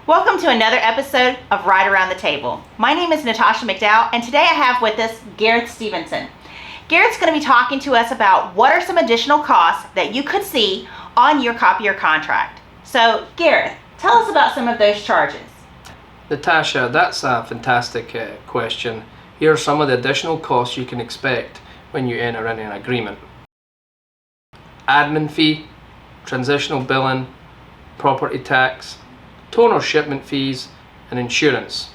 Welcome to another episode of RITE Around the Table. My name is Natasha McDowell, and today I have with us Gareth Stevenson. Gareth's going to be talking to us about what are some additional costs that you could see on your Copier contract. So, Gareth, tell us about some of those charges. Natasha, that's a fantastic question. Here are some of the additional costs you can expect when you enter into an agreement. Admin fee, transitional billing, property tax, toner shipment fees, and insurance.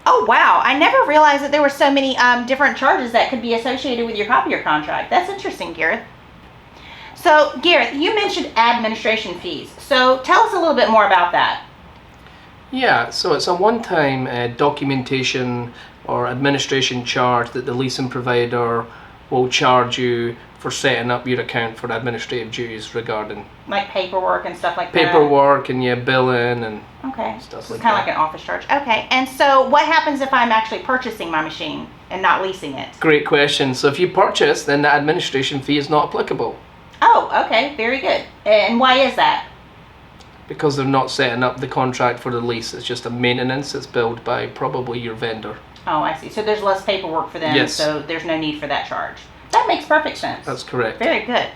Oh wow, I never realized that there were so many different charges that could be associated with your Copier contract. That's interesting, Gareth. So, Gareth, you mentioned administration fees. So, tell us a little bit more about that. Yeah, so it's a one-time documentation or administration charge that the leasing provider will charge you for setting up your account for administrative duties regarding like paperwork and stuff like paperwork and billing and stuff so like it's kind that. of like an office charge. Okay, and so what happens if I'm actually purchasing my machine and not leasing it? Great question. So if you purchase, then the administration fee is not applicable. Oh, okay, very good. And why is that? Because they're not setting up the contract for the lease. It's just a maintenance that's billed by probably your vendor. Oh, I see. So there's less paperwork for them, Yes. So there's no need for that charge. That makes perfect sense. That's correct. Very good.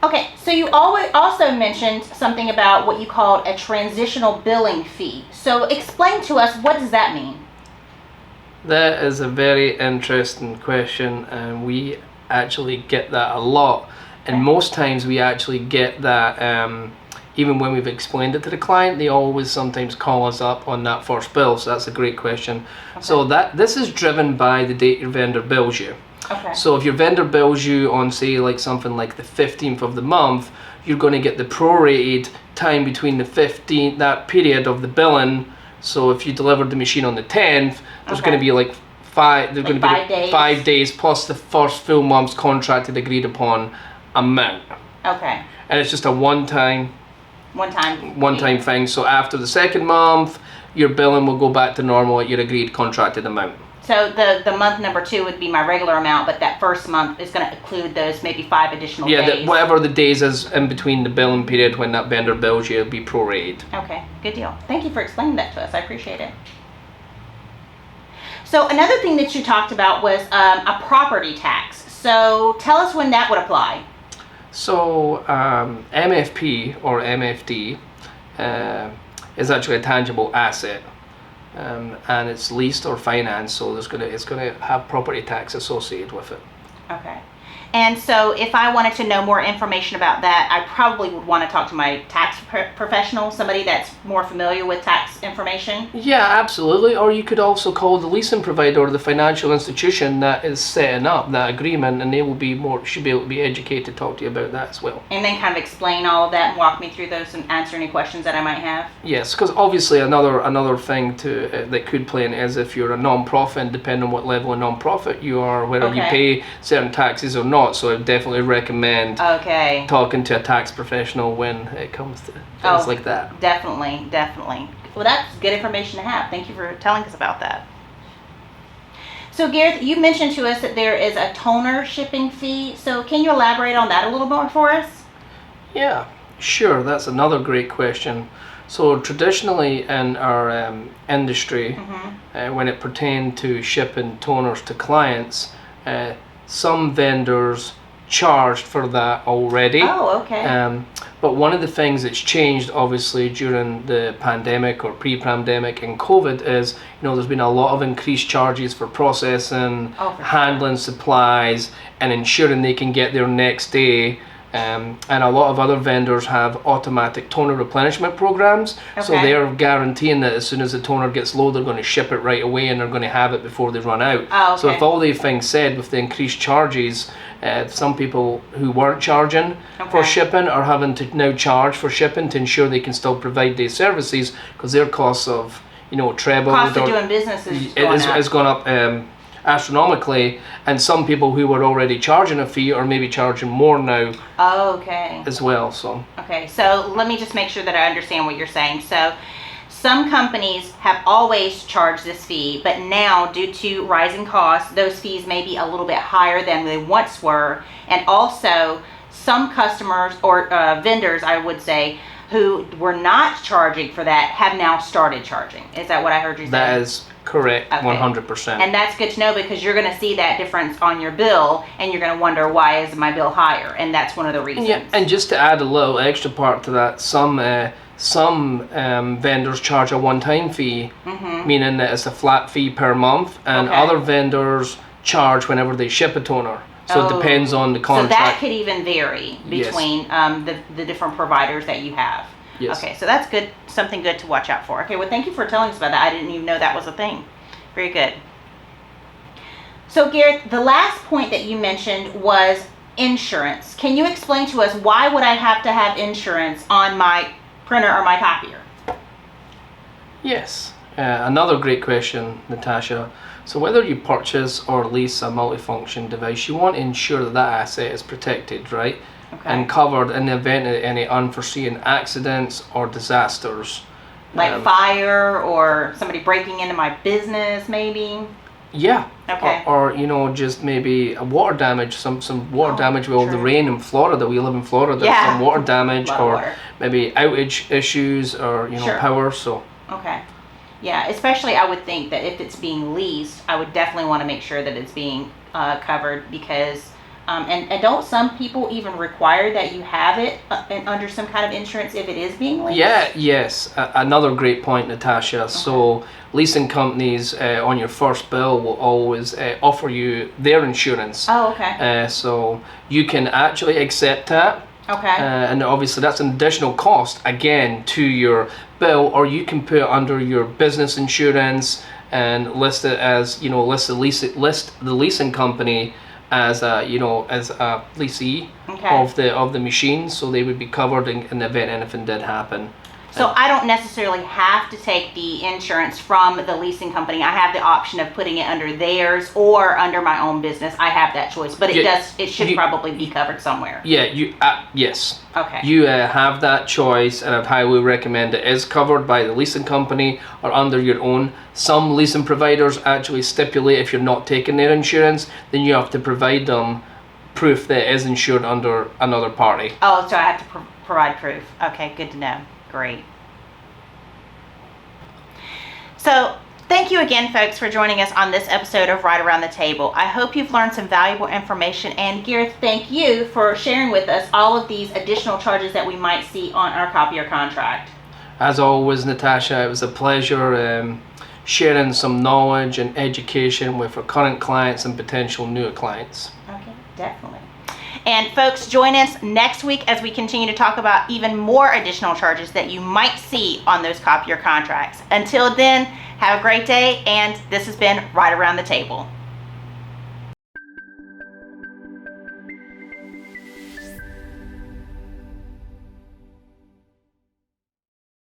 Okay, so you also mentioned something about what you called a transitional billing fee. So explain to us, what does that mean? That is a very interesting question, and we actually get that a lot. And most times we actually get that even when we've explained it to the client, they always sometimes call us up on that first bill. So that's a great question. Okay. So this is driven by the date your vendor bills you. Okay. So if your vendor bills you on, say, like something like the 15th of the month, you're going to get the prorated time between the 15th, that period of the billing. So if you delivered the machine on the 10th, there's going to be like 5 days. 5 days plus the first full month's contracted agreed upon amount. Okay. And it's just a one-time thing. So after the second month, your billing will go back to normal at your agreed contracted amount. So the month number 2 would be my regular amount, but that first month is going to include those maybe 5 additional days. Whatever the days is in between the billing period when that vendor bills you, it'll be prorated. Okay, good deal. Thank you for explaining that to us. I appreciate it. So another thing that you talked about was a property tax. So tell us when that would apply. So MFP or MFD is actually a tangible asset, and it's leased or financed, so it's gonna have property tax associated with it. Okay. And so if I wanted to know more information about that, I probably would want to talk to my tax professional, somebody that's more familiar with tax information. Yeah, absolutely. Or you could also call the leasing provider or the financial institution that is setting up that agreement, and they should be able to be educated to talk to you about that as well. And then kind of explain all of that and walk me through those and answer any questions that I might have. Yes, because obviously another thing that could play in is if you're a non-profit, and depending on what level of non-profit you are, whether you pay certain taxes or not. So I definitely recommend talking to a tax professional when it comes to things like that. Definitely. Well, that's good information to have. Thank you for telling us about that. So Gareth, you mentioned to us that there is a toner shipping fee. So can you elaborate on that a little more for us? Yeah, sure. That's another great question. So traditionally in our industry, when it pertained to shipping toners to clients, some vendors charged for that already. Oh, okay. But one of the things that's changed obviously during the pandemic or pre-pandemic and COVID is, there's been a lot of increased charges for processing, handling supplies, and ensuring they can get there next day. And a lot of other vendors have automatic toner replenishment programs, so they're guaranteeing that as soon as the toner gets low, they're going to ship it right away and they're going to have it before they run out. So with all these things said, with the increased charges, some people who weren't charging for shipping are having to now charge for shipping to ensure they can still provide these services, because their costs of trebled. Cost of doing business is gone up astronomically, and some people who were already charging a fee are maybe charging more now as well. So let me just make sure that I understand what you're saying. So some companies have always charged this fee, but now due to rising costs, those fees may be a little bit higher than they once were. And also some customers or vendors, I would say, who were not charging for that have now started charging. Is that what I heard you say? That is correct, Okay. 100%. And that's good to know, because you're going to see that difference on your bill, and you're going to wonder, why is my bill higher? And that's one of the reasons. Yeah, and just to add a little extra part to that, some vendors charge a one-time fee, meaning that it's a flat fee per month, and Okay. other vendors charge whenever they ship a toner. So it depends on the So contract. that could even vary Yes. between the different providers that you have. Yes. Okay, so that's good, something good to watch out for. Okay, well, thank you for telling us about that. I didn't even know that was a thing. Very good. So Gareth, the last point that you mentioned was insurance. Can you explain to us, why would I have to have insurance on my printer or my copier? Yes, another great question, Natasha. So whether you purchase or lease a multifunction device, you want to ensure that that asset is protected, right? Okay. And covered in the event of any unforeseen accidents or disasters. Like fire, or somebody breaking into my business, maybe? Yeah. Okay. Or just maybe a water damage, some water damage with all the true. rain in Florida. We live in Florida. Yeah. Some water damage, Lot of or water. maybe outage issues, or Sure. power. So Okay. Yeah, especially I would think that if it's being leased, I would definitely want to make sure that it's being covered, because and don't some people even require that you have it under some kind of insurance if it is being leased? yeah, yes, another great point, Natasha. So leasing companies on your first bill will always offer you their insurance. Oh, okay. So you can actually accept that. Okay. And obviously that's an additional cost again to your bill, or you can put it under your business insurance and list it as list the leasing company as a as a leasee Okay. of the machine, so they would be covered in the event anything did happen. So I don't necessarily have to take the insurance from the leasing company. I have the option of putting it under theirs or under my own business. I have that choice, but it should probably be covered somewhere. Yeah, yes. Okay. You have that choice, and I'd highly recommend it is covered by the leasing company or under your own. Some leasing providers actually stipulate if you're not taking their insurance, then you have to provide them proof that it is insured under another party. Oh, so I have to provide proof. Okay, good to know. Great. So thank you again, folks, for joining us on this episode of Right Around the Table. I hope you've learned some valuable information, and Gareth, thank you for sharing with us all of these additional charges that we might see on our copier contract. As always, Natasha, it was a pleasure sharing some knowledge and education with our current clients and potential new clients. Okay, definitely. And folks, join us next week as we continue to talk about even more additional charges that you might see on those copier contracts. Until then, have a great day, and this has been Right Around the Table.